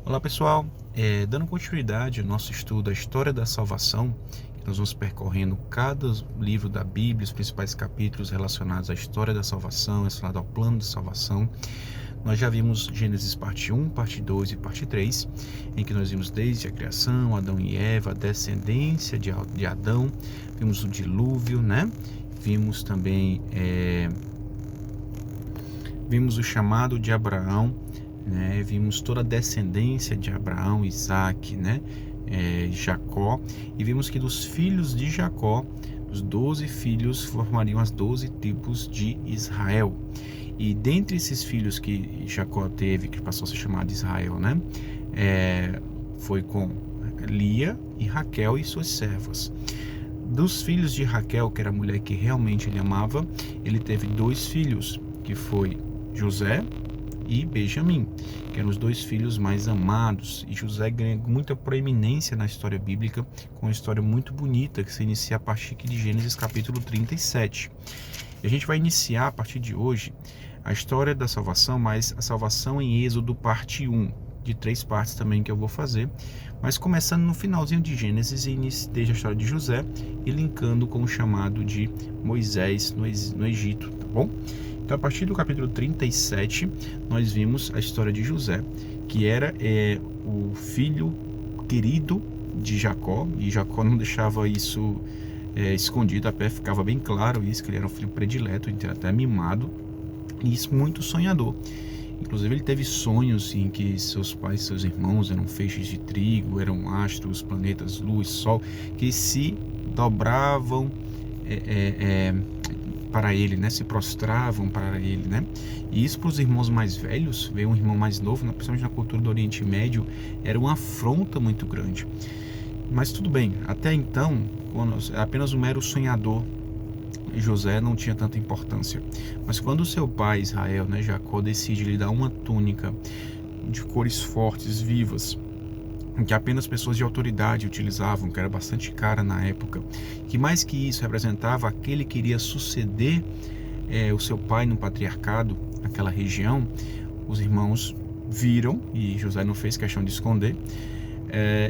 Olá pessoal, dando continuidade ao nosso estudo da história da salvação, nós vamos percorrendo cada livro da Bíblia, os principais capítulos relacionados à história da salvação, relacionado ao plano de salvação. Nós já vimos Gênesis parte 1, parte 2 e parte 3, em que nós vimos desde a criação, Adão e Eva, a descendência de Adão, vimos o dilúvio, né? Vimos também vimos o chamado de Abraão, né? Vimos toda a descendência de Abraão, Isaac, né? Jacó, e vimos que dos filhos de Jacó, os 12 filhos formariam as 12 tribos de Israel. E dentre esses filhos que Jacó teve, que passou a ser chamado de Israel, né? Foi com Lia e Raquel e suas servas. Dos filhos de Raquel, que era a mulher que realmente ele amava, ele teve 2 filhos, que foi José e Benjamim, que eram os 2 filhos mais amados. E José ganha muita proeminência na história bíblica, com uma história muito bonita, que se inicia a partir de Gênesis capítulo 37. E a gente vai iniciar a partir de hoje a história da salvação, mas a salvação em Êxodo parte 1, de 3 partes também que eu vou fazer, mas começando no finalzinho de Gênesis, desde a história de José e linkando com o chamado de Moisés no Egito, tá bom? Então, a partir do capítulo 37, nós vimos a história de José, que era o filho querido de Jacó, e Jacó não deixava isso escondido, até ficava bem claro isso, que ele era um filho predileto, até mimado, e isso muito sonhador. Inclusive ele teve sonhos em que seus pais, seus irmãos eram feixes de trigo, eram astros, planetas, luz, sol, que se dobravam para ele, né? Se prostravam para ele, né? E isso para os irmãos mais velhos, veio um irmão mais novo, principalmente na cultura do Oriente Médio, era uma afronta muito grande. Mas tudo bem, até então, apenas um mero sonhador, José não tinha tanta importância. Mas quando seu pai, Israel, né, Jacó, decide lhe dar uma túnica de cores fortes, vivas, que apenas pessoas de autoridade utilizavam, que era bastante cara na época, que mais que isso representava aquele que iria suceder o seu pai no patriarcado, naquela região, os irmãos viram, e José não fez questão de esconder,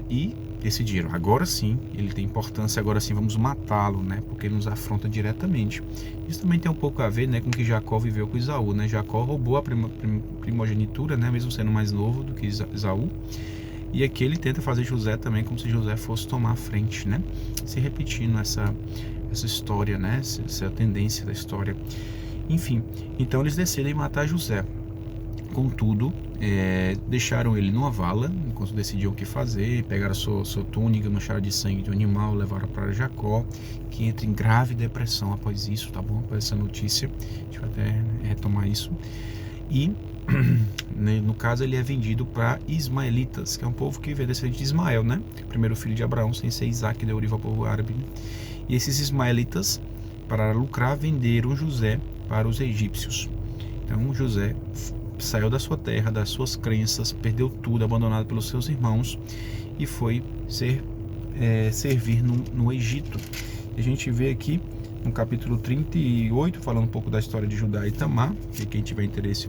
e decidiram, agora sim, ele tem importância, agora sim vamos matá-lo, né? Porque ele nos afronta diretamente. Isso também tem um pouco a ver, né, com o que Jacó viveu com Esaú, né? Jacó roubou a primogenitura, né, mesmo sendo mais novo do que Esaú. E aqui ele tenta fazer José também como se José fosse tomar a frente, né? Se repetindo essa história, né? Essa tendência da história. Enfim, então eles decidem matar José. Contudo, deixaram ele numa vala, enquanto decidiam o que fazer, pegaram sua túnica, mancharam de sangue de um animal, levaram para Jacó, que entra em grave depressão após isso, tá bom? Após essa notícia, a gente vai até retomar isso. E, no caso, ele é vendido para ismaelitas, que é um povo que veio descendente de Ismael, né? O primeiro filho de Abraão, sem ser Isaac, deu origem ao povo árabe. E esses ismaelitas, para lucrar, venderam José para os egípcios. Então, José saiu da sua terra, das suas crenças, perdeu tudo, abandonado pelos seus irmãos, e foi servir no Egito. A gente vê aqui no capítulo 38, falando um pouco da história de Judá e Tamar, que quem tiver interesse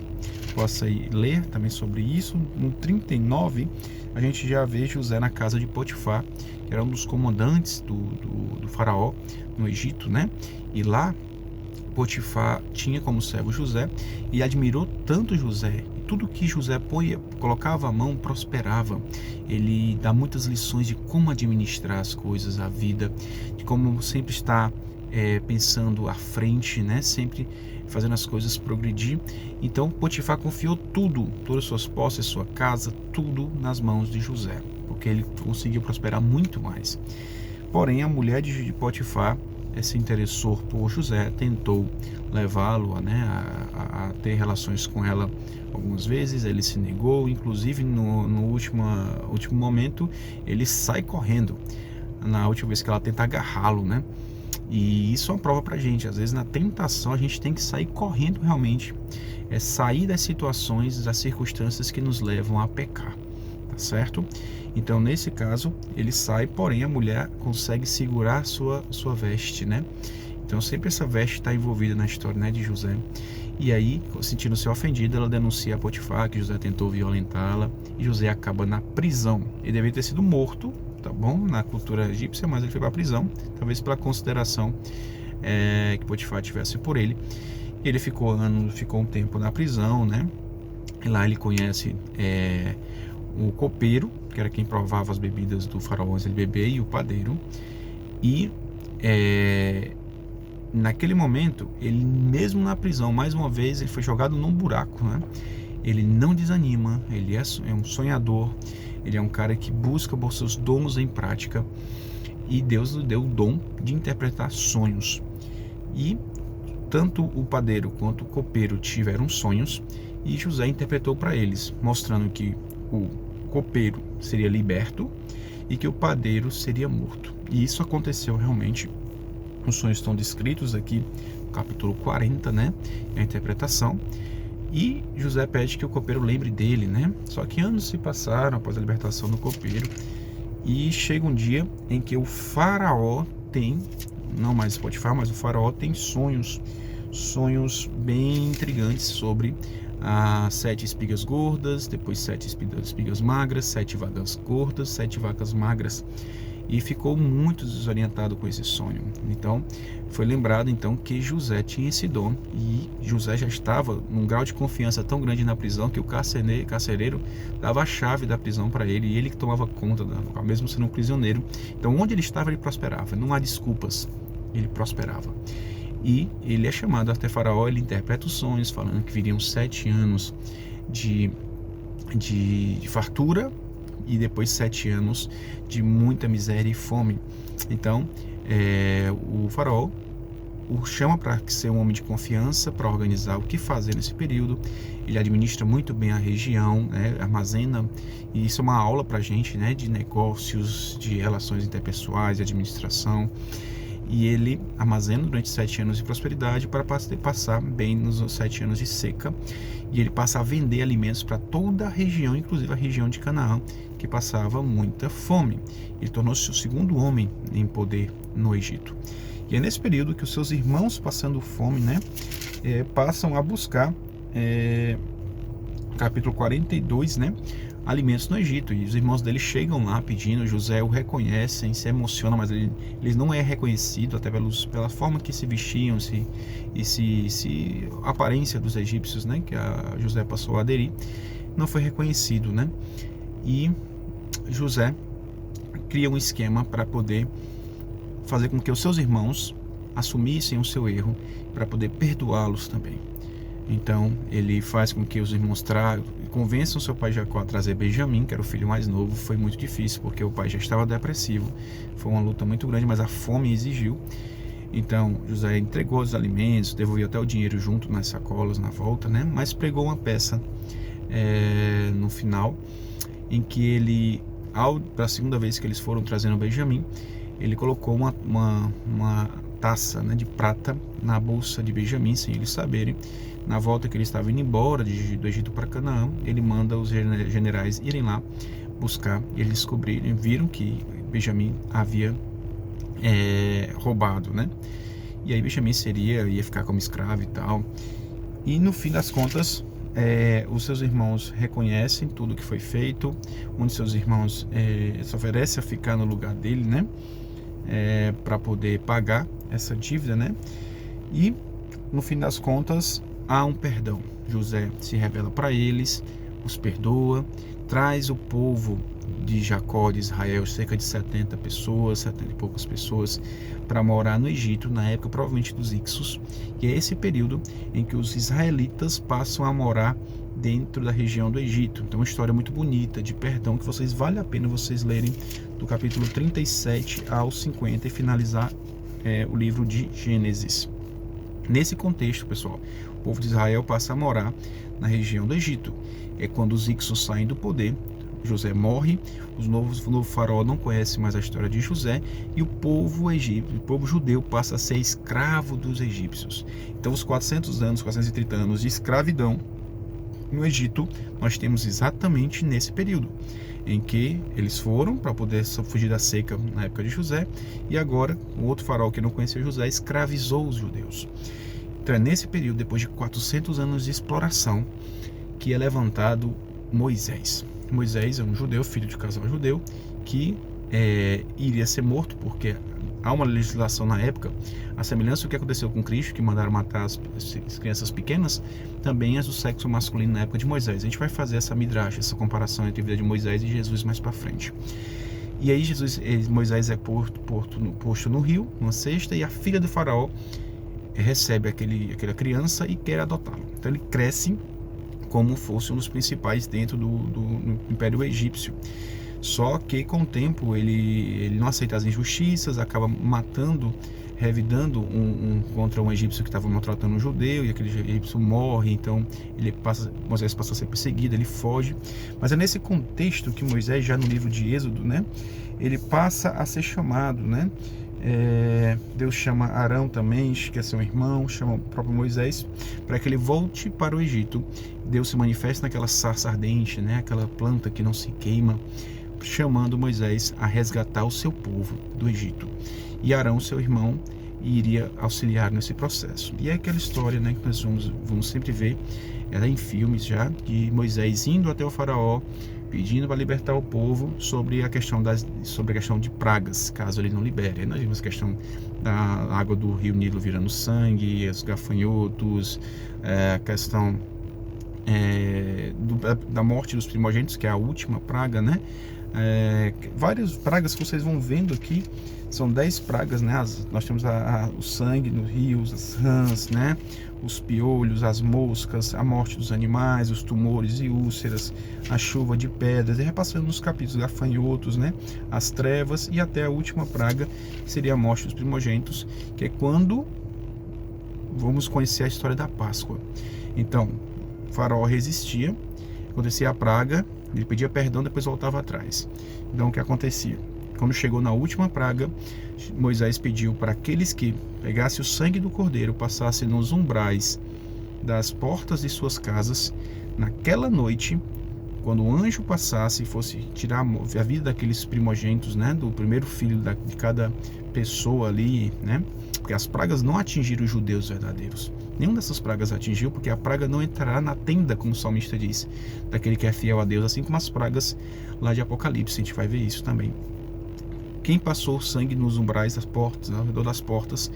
possa ir ler também sobre isso. No 39, a gente já vê José na casa de Potifar, que era um dos comandantes do faraó no Egito, né? E lá Potifar tinha como servo José e admirou tanto José. Tudo que José colocava a mão prosperava. Ele dá muitas lições de como administrar as coisas, a vida, de como sempre estar pensando à frente, né? Sempre fazendo as coisas progredir. Então Potifar confiou tudo, todas as suas posses, sua casa, tudo nas mãos de José, porque ele conseguiu prosperar muito mais. Porém, a mulher de Potifar se interessou por José, tentou levá-lo, né, a ter relações com ela algumas vezes. Ele se negou, inclusive no último momento ele sai correndo, na última vez que ela tenta agarrá-lo, né? E isso é uma prova pra gente, às vezes na tentação a gente tem que sair correndo realmente, sair das situações, das circunstâncias que nos levam a pecar, tá certo? Então, nesse caso, ele sai, porém a mulher consegue segurar sua veste, né? Então sempre essa veste está envolvida na história, né, de José. E aí, sentindo-se ofendida, ela denuncia a Potifar que José tentou violentá-la e José acaba na prisão. Ele deveria ter sido morto, tá bom, na cultura egípcia, mas ele foi para a prisão, talvez pela consideração que Potifar tivesse por ele. Ele ficou um tempo na prisão, né? E lá ele conhece o copeiro, que era quem provava as bebidas do faraó antes de beber, e o padeiro. E naquele momento, ele mesmo na prisão, mais uma vez, ele foi jogado num buraco, né? Ele não desanima, ele é um sonhador, ele é um cara que busca por seus dons em prática, e Deus lhe deu o dom de interpretar sonhos. E tanto o padeiro quanto o copeiro tiveram sonhos, e José interpretou para eles, mostrando que o copeiro seria liberto e que o padeiro seria morto. E isso aconteceu realmente. Os sonhos estão descritos aqui no capítulo 40, né? A interpretação. E José pede que o copeiro lembre dele, né? Só que anos se passaram após a libertação do copeiro, e chega um dia em que o faraó tem, não mais Potifar, mas o faraó tem sonhos bem intrigantes sobre as 7 espigas gordas, depois 7 espigas magras, 7 vacas gordas, 7 vacas magras. E ficou muito desorientado com esse sonho. Então, foi lembrado então que José tinha esse dom, e José já estava num grau de confiança tão grande na prisão que o carcereiro dava a chave da prisão para ele, e ele que tomava conta, mesmo sendo um prisioneiro. Então, onde ele estava, ele prosperava. Não há desculpas, ele prosperava. E ele é chamado até Faraó, ele interpreta os sonhos, falando que viriam 7 anos de fartura, e depois 7 anos de muita miséria e fome. Então, o faraó o chama para ser um homem de confiança, para organizar o que fazer nesse período. Ele administra muito bem a região, né, armazena, e isso é uma aula para a gente, né, de negócios, de relações interpessoais, de administração. E ele armazena durante 7 anos de prosperidade para passar bem nos 7 anos de seca. E ele passa a vender alimentos para toda a região, inclusive a região de Canaã, que passava muita fome. Ele tornou-se o segundo homem em poder no Egito. E é nesse período que os seus irmãos, passando fome, né, passam a buscar, capítulo 42, né, alimentos no Egito. E os irmãos dele chegam lá pedindo, José o reconhecem, se emociona, mas ele não é reconhecido, até pela forma que se vestiam, a aparência dos egípcios, né, que José passou a aderir, não foi reconhecido, né? E José cria um esquema para poder fazer com que os seus irmãos assumissem o seu erro, para poder perdoá-los também. Então ele faz com que os irmãos convençam seu pai Jacó a trazer Benjamim, que era o filho mais novo. Foi muito difícil, porque o pai já estava depressivo, foi uma luta muito grande, mas a fome exigiu. Então José entregou os alimentos, devolveu até o dinheiro junto nas sacolas na volta, né? Mas pregou uma peça no final, em que ele, para a segunda vez que eles foram trazendo Benjamim, ele colocou uma taça, né, de prata na bolsa de Benjamim, sem eles saberem. Na volta que ele estava indo embora do Egito para Canaã, ele manda os generais irem lá buscar, e eles viram que Benjamim havia roubado, né? E aí Benjamim ia ficar como escravo e tal. E no fim das contas, os seus irmãos reconhecem tudo que foi feito. Um de seus irmãos se oferece a ficar no lugar dele, né, para poder pagar essa dívida, né? E no fim das contas há um perdão. José se revela para eles, os perdoa, traz o povo de Jacó, de Israel, cerca de 70 e poucas pessoas, para morar no Egito, na época provavelmente dos Ixos. E é esse período em que os israelitas passam a morar dentro da região do Egito. Então, uma história muito bonita de perdão, que vale a pena vocês lerem, do capítulo 37 ao 50, e finalizar o livro de Gênesis. Nesse contexto, pessoal, o povo de Israel passa a morar na região do Egito. É quando os Ixos saem do poder, José morre, o novo faraó não conhece mais a história de José, e o povo judeu passa a ser escravo dos egípcios. Então, os 430 anos de escravidão no Egito, nós temos exatamente nesse período. em que eles foram para poder fugir da seca na época de José, e agora o outro faraó que não conhecia José escravizou os judeus. Então é nesse período, depois de 400 anos de exploração, que é levantado Moisés. Moisés é um judeu, filho de um casal judeu, que iria ser morto, porque há uma legislação na época, a semelhança do que aconteceu com Cristo, que mandaram matar as crianças pequenas, também as do sexo masculino na época de Moisés. A gente vai fazer essa midrash, essa comparação entre a vida de Moisés e Jesus mais para frente. E aí Moisés é posto no rio, numa cesta, e a filha do faraó recebe aquela criança e quer adotá-lo. Então ele cresce como fosse um dos principais dentro do Império Egípcio. Só que com o tempo ele não aceita as injustiças, acaba matando, revidando contra um egípcio que estava maltratando um judeu, e aquele egípcio morre. Então Moisés passa a ser perseguido, ele foge. Mas é nesse contexto que Moisés, já no livro de Êxodo, né, ele passa a ser chamado, né? Deus chama Arão também, que é seu irmão, chama o próprio Moisés para que ele volte para o Egito. Deus se manifesta naquela sarça ardente, né, aquela planta que não se queima, chamando Moisés a resgatar o seu povo do Egito. E Arão, seu irmão, iria auxiliar nesse processo. E é aquela história, né, que nós vamos sempre ver, ela em filmes já, de Moisés indo até o faraó, pedindo para libertar o povo sobre a questão de pragas, caso ele não libere. Aí nós vimos a questão da água do rio Nilo virando sangue, os gafanhotos, a questão da morte dos primogênitos, que é a última praga, né? Várias pragas que vocês vão vendo aqui, são 10 pragas, né? Nós temos o sangue nos rios, as rãs, né? Os piolhos, as moscas, a morte dos animais, os tumores e úlceras, a chuva de pedras, e repassando nos capítulos, gafanhotos, né? As trevas, e até a última praga, que seria a morte dos primogênitos, que é quando vamos conhecer a história da Páscoa. Então, o faraó resistia, acontecia a praga, ele pedia perdão, depois voltava atrás. Então o que acontecia? Quando chegou na última praga, Moisés pediu para aqueles que pegassem o sangue do cordeiro, passassem nos umbrais das portas de suas casas, naquela noite, quando o anjo passasse e fosse tirar a vida daqueles primogênitos, né, do primeiro filho de cada pessoa ali, né, porque as pragas não atingiram os judeus verdadeiros. Nenhuma dessas pragas atingiu, porque a praga não entrará na tenda, como o salmista diz, daquele que é fiel a Deus, assim como as pragas lá de Apocalipse, a gente vai ver isso também. Quem passou sangue nos umbrais das portas, ao redor das portas,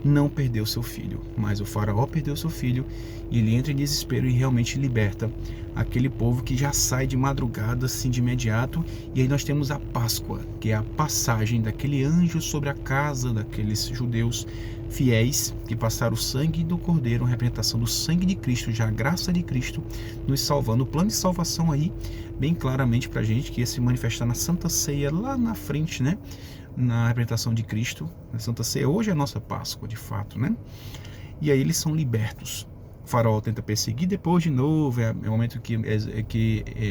não perdeu seu filho, mas o faraó perdeu seu filho, e ele entra em desespero e realmente liberta aquele povo, que já sai de madrugada, assim, de imediato. E aí nós temos a Páscoa, que é a passagem daquele anjo sobre a casa daqueles judeus fiéis que passaram o sangue do cordeiro, uma representação do sangue de Cristo, já a graça de Cristo nos salvando. O plano de salvação aí, bem claramente pra gente, que ia se manifestar na Santa Ceia lá na frente, né? Na representação de Cristo, na Santa Ceia. Hoje é a nossa Páscoa, de fato, né? E aí eles são libertos. O faraó tenta perseguir, depois de novo, é o momento que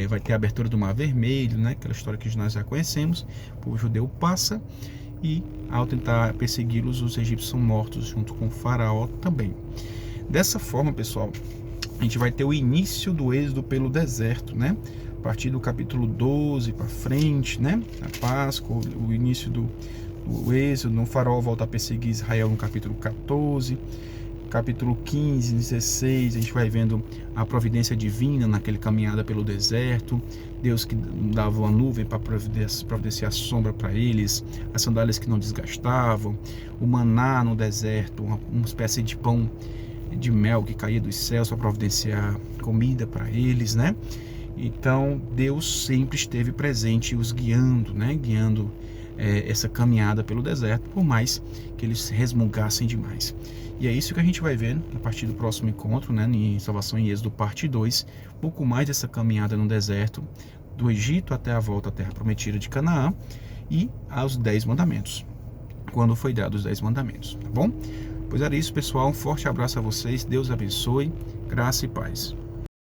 vai ter a abertura do Mar Vermelho, né? Aquela história que nós já conhecemos. O povo judeu passa, e ao tentar persegui-los, os egípcios são mortos junto com o faraó também. Dessa forma, pessoal, a gente vai ter o início do êxodo pelo deserto, né? A partir do capítulo 12 para frente, né? A Páscoa, o início do êxodo, o faraó volta a perseguir Israel no capítulo 14, capítulo 15, 16, a gente vai vendo a providência divina naquele caminhada pelo deserto, Deus que dava uma nuvem para providenciar sombra para eles, as sandálias que não desgastavam, o maná no deserto, uma espécie de pão de mel que caía dos céus para providenciar comida para eles, né? Então Deus sempre esteve presente, os guiando, né? Guiando essa caminhada pelo deserto, por mais que eles resmungassem demais. E é isso que a gente vai ver a partir do próximo encontro, né, em Salvação em Êxodo, parte 2, um pouco mais dessa caminhada no deserto, do Egito até a volta à Terra Prometida de Canaã, e aos 10 mandamentos, quando foi dado os 10 mandamentos, tá bom? Pois era isso, pessoal, um forte abraço a vocês, Deus abençoe, graça e paz.